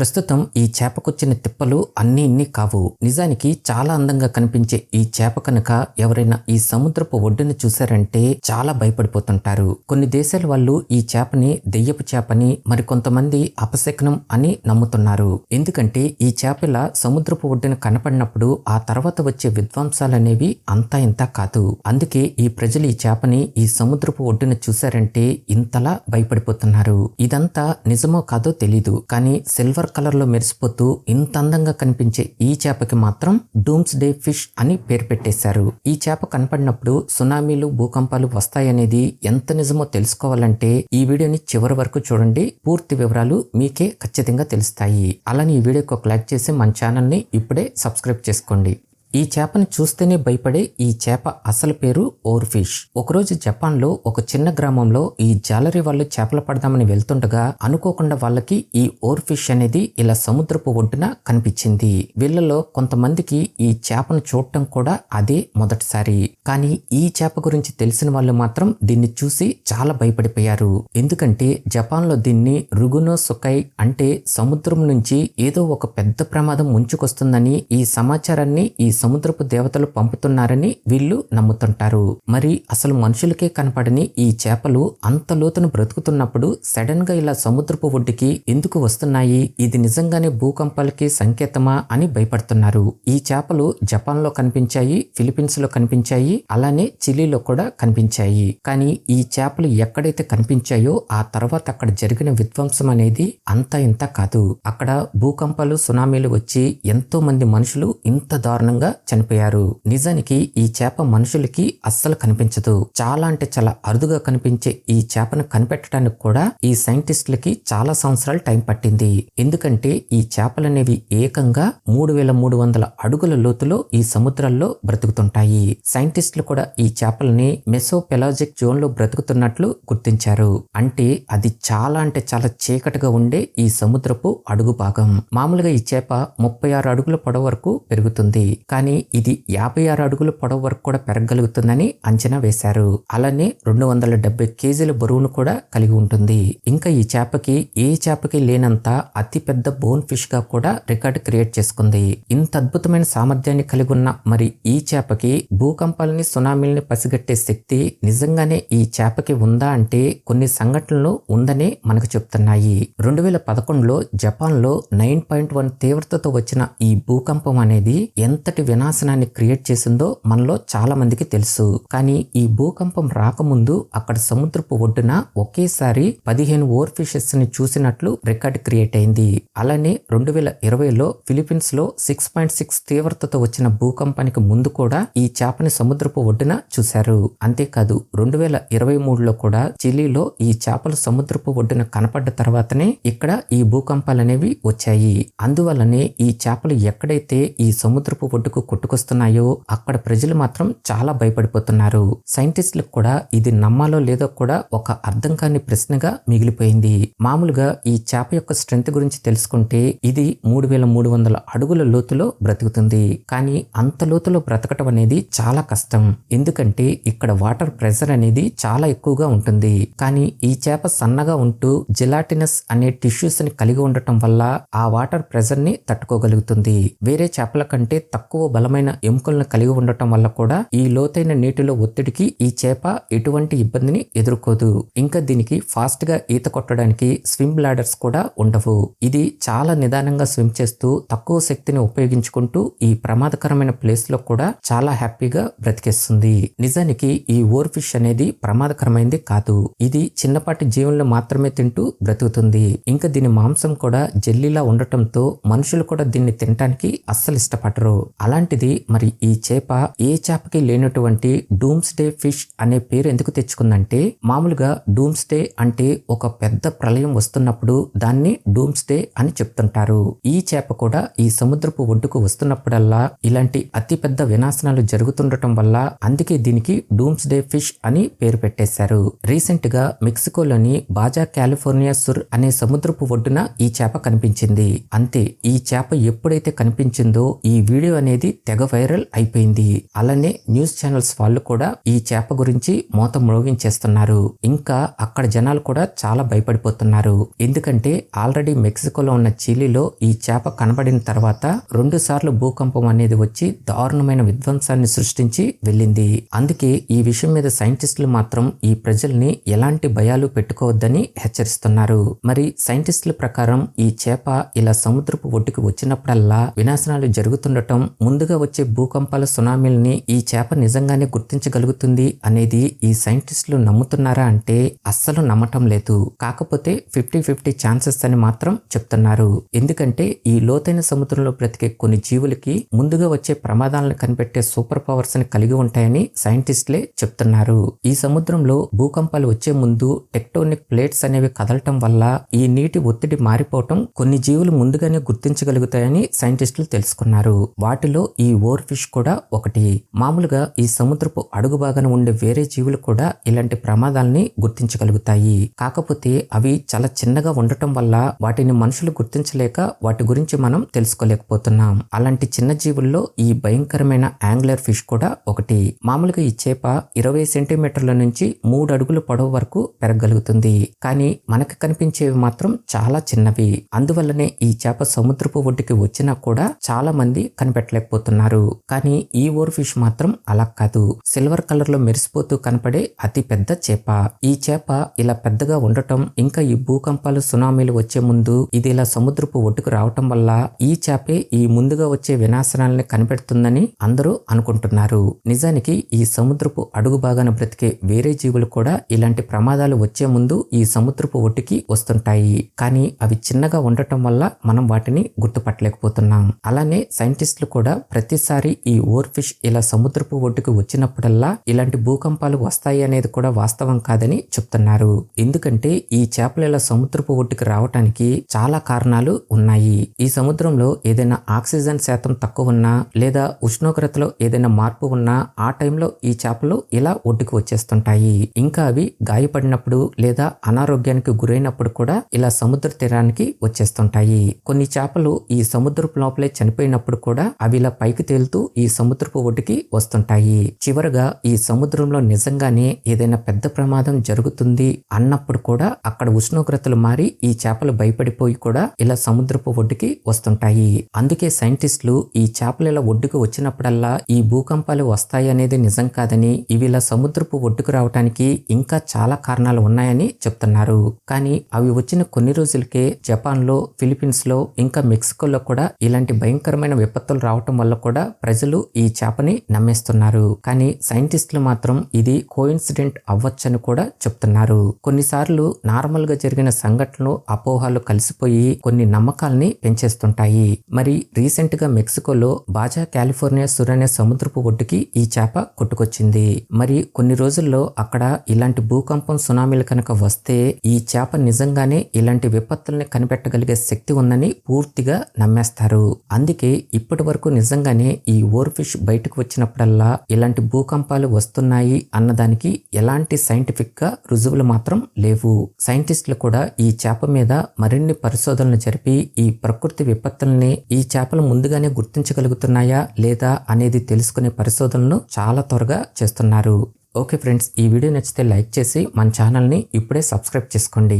ప్రస్తుతం ఈ చేపకొచ్చిన తిప్పలు అన్నీ ఇన్ని కావు. నిజానికి చాలా అందంగా కనిపించే ఈ చేప కనుక ఎవరైనా ఈ సముద్రపు ఒడ్డుని చూశారంటే చాలా భయపడిపోతుంటారు. కొన్ని దేశాల వాళ్ళు ఈ చేపని దెయ్యపు చేపని, మరికొంతమంది అపశకునం అని నమ్ముతున్నారు. ఎందుకంటే ఈ చేపల సముద్రపు ఒడ్డున కనపడినప్పుడు ఆ తర్వాత వచ్చే విధ్వంసాలనేవి అంతా ఇంతా కాదు. అందుకే ఈ ప్రజలు ఈ చేపని ఈ సముద్రపు ఒడ్డున చూశారంటే ఇంతలా భయపడిపోతున్నారు. ఇదంతా నిజమో కాదో తెలీదు, కానీ సిల్వర్ కలర్ లో మెరిసిపోతూ ఇంత అందంగా కనిపించే ఈ చేపకి మాత్రం డూమ్స్ డే ఫిష్ అని పేరు పెట్టేశారు. ఈ చేప కనపడినప్పుడు సునామీలు, భూకంపాలు వస్తాయనేది ఎంత నిజమో తెలుసుకోవాలంటే ఈ వీడియోని చివరి వరకు చూడండి. పూర్తి వివరాలు మీకే ఖచ్చితంగా తెలుస్తాయి. అలానే ఈ వీడియోకి ఒక లైక్ చేసి మన ఛానల్ ని ఇప్పుడే సబ్స్క్రైబ్ చేసుకోండి. ఈ చేపను చూస్తేనే భయపడే ఈ చేప అసలు పేరు ఓర్ ఫిష్. ఒకరోజు జపాన్ లో ఒక చిన్న గ్రామంలో ఈ జాలరీ వాళ్ళు చేపలు పడదామని వెళ్తుండగా అనుకోకుండా వాళ్ళకి ఈ ఓర్ ఫిష్ అనేది ఇలా సముద్రపు ఒడ్డున కనిపించింది. వీళ్ళలో కొంతమందికి ఈ చేపను చూడటం కూడా అదే మొదటిసారి. కానీ ఈ చేప గురించి తెలిసిన వాళ్ళు మాత్రం దీన్ని చూసి చాలా భయపడిపోయారు. ఎందుకంటే జపాన్ లో దీన్ని రుగునో సుకై అంటే సముద్రం నుంచి ఏదో ఒక పెద్ద ప్రమాదం ముంచుకొస్తుందని, ఈ సమాచారాన్ని ఈ సముద్రపు దేవతలు పంపుతున్నారని వీళ్ళు నమ్ముతుంటారు. మరి అసలు మనుషులకే కనపడని ఈ చేపలు అంత లోతును బ్రతుకుతున్నప్పుడు సడన్ గా ఇలా సముద్రపు ఒడ్డుకి ఎందుకు వస్తున్నాయి, ఇది నిజంగానే భూకంపాలకి సంకేతమా అని భయపడుతున్నారు. ఈ చేపలు జపాన్ లో కనిపించాయి, ఫిలిప్పీన్స్ లో కనిపించాయి, అలానే చిలీలో కూడా కనిపించాయి. కానీ ఈ చేపలు ఎక్కడైతే కనిపించాయో ఆ తర్వాత అక్కడ జరిగిన విధ్వంసం అనేది అంతా ఇంత కాదు. అక్కడ భూకంపాలు, సునామీలు వచ్చి ఎంతో మంది మనుషులు ఇంత దారుణంగా చనిపోయారు. నిజానికి ఈ చేప మనుషులకి అస్సలు కనిపించదు. చాలా అంటే చాలా అరుదుగా కనిపించే ఈ చేపను కనిపెట్టడానికి కూడా ఈ సైంటిస్టులకి చాలా సంవత్సరాలు టైం పట్టింది. ఎందుకంటే ఈ చేపలనేవి ఏకంగా 3300 అడుగుల లోతులో ఈ సముద్రాల్లో బ్రతుకుతుంటాయి. సైంటిస్టులు కూడా ఈ చేపలని మెసోపెలాజిక్ జోన్ లో బ్రతుకుతున్నట్లు గుర్తించారు. అంటే అది చాలా అంటే చాలా చీకటిగా ఉండే ఈ సముద్రపు అడుగు భాగం. మామూలుగా ఈ చేప 36 అడుగుల పొడవు వరకు పెరుగుతుంది. కానీ ఇది 56 అడుగుల పొడవు వరకు కూడా పెరగగలుగుతుందని అంచనా వేశారు. అలానే 270 కేజీల బరువును కూడా కలిగి ఉంటుంది. ఇంకా ఈ చేపకి ఏ చేపకి లేనంత అతి పెద్ద బోన్ ఫిష్ గా కూడా రికార్డు క్రియేట్ చేసుకుంది. ఇంత అద్భుతమైన సామర్థ్యాన్ని కలిగి ఉన్న మరి ఈ చేపకి భూకంపాలని, సునామీల్ని పసిగట్టే శక్తి నిజంగానే ఈ చేపకి ఉందా అంటే కొన్ని సంఘటనలు ఉందనే మనకు చెప్తున్నాయి. 2011లో జపాన్ లో 9.1 తీవ్రతతో వచ్చిన ఈ భూకంపం అనేది ఎంతటి వినాశనాన్ని క్రియేట్ చేసిందో మనలో చాలా మందికి తెలుసు. కానీ ఈ భూకంపం రాకముందు అక్కడ సముద్రపు ఒడ్డున ఒకేసారి 15 ఓర్ ఫిషెస్ ని చూసినట్లు రికార్డ్ క్రియేట్ అయింది. అలానే 2020లో ఫిలిప్పీన్స్ లో 6.6 తీవ్రతతో వచ్చిన భూకంపానికి ముందు కూడా ఈ చేపని సముద్రపు ఒడ్డున చూశారు. అంతేకాదు 2023లో కూడా చిలీలో ఈ చేపలు సముద్రపు ఒడ్డున కనపడ్డ తర్వాతనే ఇక్కడ ఈ భూకంపాలనేవి వచ్చాయి. అందువల్లనే ఈ చేపలు ఎక్కడైతే ఈ సముద్రపు ఒడ్డుకు కొట్టుకొస్తున్నాయో అక్కడ ప్రజలు మాత్రం చాలా భయపడిపోతున్నారు. సైంటిస్టులకు కూడా ఇది నమ్మాలో లేదో కూడా ఒక అర్థం కాని ప్రశ్నగా మిగిలిపోయింది. మామూలుగా ఈ చేప యొక్క స్ట్రెంత్ గురించి తెలుసుకుంటే ఇది 3300 అడుగుల లోతులో బ్రతుకుతుంది. కానీ అంత లోతులో బ్రతకటం అనేది చాలా కష్టం. ఎందుకంటే ఇక్కడ వాటర్ ప్రెషర్ అనేది చాలా ఎక్కువగా ఉంటుంది. కానీ ఈ చేప సన్నగా ఉంటూ జెలాటినస్ అనే టిష్యూస్ ని కలిగి ఉండటం వల్ల ఆ వాటర్ ప్రెషర్ ని తట్టుకోగలుగుతుంది. వేరే చేపల కంటే తక్కువ బలమైన ఎముకలను కలిగి ఉండటం వల్ల కూడా ఈ లోతైన నీటిలో ఒత్తిడికి ఈ చేప ఎటువంటి ఇబ్బందిని ఎదుర్కోదు. ఇంకా దీనికి ఫాస్ట్ గా ఈత కొట్టడానికి స్విమ్ బ్లాడర్స్ కూడా ఉండవు. ఇది చాలా నిదానంగా స్విమ్ చేస్తూ తక్కువ శక్తిని ఉపయోగించుకుంటూ ఈ ప్రమాదకరమైన ప్లేస్ లో కూడా చాలా హ్యాపీగా బ్రతికేస్తుంది. నిజానికి ఈ ఓర్ ఫిష్ అనేది ప్రమాదకరమైనది కాదు. ఇది చిన్నపాటి జీవులను మాత్రమే తింటూ బ్రతుకుతుంది. ఇంకా దీని మాంసం కూడా జెల్లీలా ఉండటంతో మనుషులు కూడా దీన్ని తినడానికి అస్సలు ఇష్టపడరు. అలాంటిది మరి ఈ చేప ఏ చేపకి లేనటువంటి డూమ్స్ డే ఫిష్ అనే పేరు ఎందుకు తెచ్చుకుందంటే, మామూలుగా డూమ్స్ డే అంటే ఒక పెద్ద ప్రళయం వస్తున్నప్పుడు దాన్ని డూమ్స్ డే అని చెప్తుంటారు. ఈ చేప కూడా ఈ సముద్రపు ఒడ్డుకు వస్తున్నప్పుడల్లా ఇలాంటి అతి పెద్ద వినాశనాలు జరుగుతుండటం వల్ల అందుకే దీనికి డూమ్స్ డే ఫిష్ అని పేరు పెట్టేశారు. రీసెంట్ గా మెక్సికోలోని బాజా కాలిఫోర్నియా సుర్ అనే సముద్రపు ఒడ్డున ఈ చేప కనిపించింది. అంతే, ఈ చేప ఎప్పుడైతే కనిపించిందో ఈ వీడియో అనేది అనేది తెగ వైరల్ అయిపోయింది. అలానే న్యూస్ ఛానల్స్ వాళ్ళు కూడా ఈ చేప గురించి మోత మ్రోగించేస్తున్నారు. ఇంకా అక్కడ జనాలు కూడా చాలా భయపడిపోతున్నారు. ఎందుకంటే ఆల్రెడీ మెక్సికోలో ఉన్న చిలీలో ఈ చేప కనబడిన తర్వాత 2 సార్లు భూకంపం అనేది వచ్చి దారుణమైన విధ్వంసాన్ని సృష్టించి వెళ్ళింది. అందుకే ఈ విషయం మీద సైంటిస్టులు మాత్రం ఈ ప్రజల్ని ఎలాంటి భయాలు పెట్టుకోవద్దని హెచ్చరిస్తున్నారు. మరి సైంటిస్టుల ప్రకారం ఈ చేప ఇలా సముద్రపు ఒడ్డుకు వచ్చినప్పుడల్లా వినాశనాలు జరుగుతుండటం, ముందుగా వచ్చే భూకంపాల సునామీల్ని ఈ చేప నిజంగానే గుర్తించగలుగుతుంది అనేది ఈ సైంటిస్టులు నమ్ముతున్నారా అంటే అస్సలు నమ్మటం లేదు. కాకపోతే 50-50 ఛాన్సెస్ అని మాత్రం చెప్తున్నారు. ఎందుకంటే ఈ లోతైన సముద్రంలో బ్రతికే కొన్ని జీవులకి ముందుగా వచ్చే ప్రమాదాలను కనిపెట్టే సూపర్ పవర్స్ ని కలిగి ఉంటాయని సైంటిస్టులే చెప్తున్నారు. ఈ సముద్రంలో భూకంపాలు వచ్చే ముందు టెక్టోనిక్ ప్లేట్స్ అనేవి కదలటం వల్ల ఈ నీటి ఒత్తిడి మారిపోవటం కొన్ని జీవులు ముందుగానే గుర్తించగలుగుతాయని సైంటిస్టులు తెలుసుకున్నారు. వాటిలో ఈ ఓర్ ఫిష్ కూడా ఒకటి. మామూలుగా ఈ సముద్రపు అడుగు భాగాన ఉండే వేరే జీవులు కూడా ఇలాంటి ప్రమాదాలని గుర్తించగలుగుతాయి. కాకపోతే అవి చాలా చిన్నగా ఉండటం వల్ల వాటిని మనుషులు గుర్తించలేక వాటి గురించి మనం తెలుసుకోలేకపోతున్నాం. అలాంటి చిన్న జీవుల్లో ఈ భయంకరమైన యాంగ్లర్ ఫిష్ కూడా ఒకటి. మామూలుగా ఈ చేప 20 సెంటీమీటర్ల నుంచి 3 అడుగుల పొడవు వరకు పెరగగలుగుతుంది. కానీ మనకు కనిపించేవి మాత్రం చాలా చిన్నవి. అందువల్లనే ఈ చేప సముద్రపు ఒడ్డుకి వచ్చినా కూడా చాలా మంది కనిపెట్టలేకపోతున్నారు. కానీ ఈ ఓర్ ఫిష్ మాత్రం అలా కాదు. సిల్వర్ కలర్ లో మెరిసిపోతూ కనపడే అతి పెద్ద చేప. ఈ చేప ఇలా పెద్దగా ఉండటం, ఇంకా ఈ భూకంపాలు సునామీలు వచ్చే ముందు ఇది ఇలా సముద్రపు ఒడ్డుకు రావటం వల్ల ఈ చేపే ఈ ముందుగా వచ్చే వినాశనాలని కనిపెడుతుందని అందరూ అనుకుంటున్నారు. నిజానికి ఈ సముద్రపు అడుగు భాగాన బ్రతికే వేరే జీవులు కూడా ఇలాంటి ప్రమాదాలు వచ్చే ముందు ఈ సముద్రపు ఒడ్డుకి వస్తుంటాయి. కానీ అవి చిన్నగా ఉండటం వల్ల మనం వాటిని గుర్తుపట్టలేకపోతున్నాం. అలానే సైంటిస్టులు కూడా ప్రతిసారి ఈ ఓర్ ఫిష్ ఇలా సముద్రపు ఒడ్డుకు వచ్చినప్పుడల్లా ఇలాంటి భూకంపాలు వస్తాయి అనేది కూడా వాస్తవం కాదని చెప్తున్నారు. ఎందుకంటే ఈ చేపలు ఇలా సముద్రపు ఒడ్డుకి రావటానికి చాలా కారణాలు ఉన్నాయి. ఈ సముద్రంలో ఏదైనా ఆక్సిజన్ శాతం తక్కువ ఉన్నా లేదా ఉష్ణోగ్రతలో ఏదైనా మార్పు ఉన్నా ఆ టైంలో ఈ చేపలు ఇలా ఒడ్డుకు వచ్చేస్తుంటాయి. ఇంకా అవి గాయపడినప్పుడు లేదా అనారోగ్యానికి గురైనప్పుడు కూడా ఇలా సముద్ర తీరానికి వచ్చేస్తుంటాయి. కొన్ని చేపలు ఈ సముద్రపు లోపలే చనిపోయినప్పుడు కూడా అవి ఇలా పైకి తేలుతూ ఈ సముద్రపు ఒడ్డుకి వస్తుంటాయి. చివరగా ఈ సముద్రంలో నిజంగానే ఏదైనా పెద్ద ప్రమాదం జరుగుతుంది అన్నప్పుడు కూడా అక్కడ ఉష్ణోగ్రతలు మారి ఈ చేపలు భయపడిపోయి కూడా ఇలా సముద్రపు ఒడ్డుకి వస్తుంటాయి. అందుకే సైంటిస్టులు ఈ చేపలు ఇలా ఒడ్డుకు వచ్చినప్పుడల్లా ఈ భూకంపాలు వస్తాయి అనేది నిజం కాదని, ఇవి ఇలా సముద్రపు ఒడ్డుకు రావడానికి ఇంకా చాలా కారణాలు ఉన్నాయని చెప్తున్నారు. కానీ అవి వచ్చిన కొన్ని రోజులకే జపాన్ లో, ఫిలిప్పీన్స్ లో, ఇంకా మెక్సికోలో కూడా ఇలాంటి భయంకరమైన విపత్తులు రావటం వల్ల కూడా ప్రజలు ఈ చేపని నమ్మేస్తున్నారు. కానీ సైంటిస్టులు మాత్రం ఇది కోఇన్సిడెంట్ అవ్వచ్చని కూడా చెప్తున్నారు. కొన్నిసార్లు నార్మల్ గా జరిగిన సంఘటనలు, అపోహలు కలిసిపోయి కొన్ని నమ్మకాల్ని పెంచేస్తుంటాయి. మరి రీసెంట్ గా మెక్సికోలో బాజా కాలిఫోర్నియా సుర్ అనే సముద్రపు ఒడ్డుకి ఈ చేప కొట్టుకొచ్చింది. మరి కొన్ని రోజుల్లో అక్కడ ఇలాంటి భూకంపం, సునామీలు కనుక వస్తే ఈ చేప నిజంగానే ఇలాంటి విపత్తుల్ని కనిపెట్టగలిగే శక్తి ఉందని పూర్తిగా నమ్మేస్తారు. అందుకే ఇప్పటి వరకు నిజంగానే ఈ ఓర్ ఫిష్ బయటకు వచ్చినప్పుడల్లా ఇలాంటి భూకంపాలు వస్తున్నాయి అన్నదానికి ఎలాంటి సైంటిఫిక్ గా రుజువులు మాత్రం లేవు. సైంటిస్టులు కూడా ఈ చేప మీద మరిన్ని పరిశోధనలు జరిపి ఈ ప్రకృతి విపత్తుల్ని ఈ చేపలు ముందుగానే గుర్తించగలుగుతున్నాయా లేదా అనేది తెలుసుకునే పరిశోధనలు చాలా త్వరగా చేస్తున్నారు. ఓకే ఫ్రెండ్స్, ఈ వీడియో నచ్చితే లైక్ చేసి మన ఛానల్ని ఇప్పుడే సబ్స్క్రైబ్ చేసుకోండి.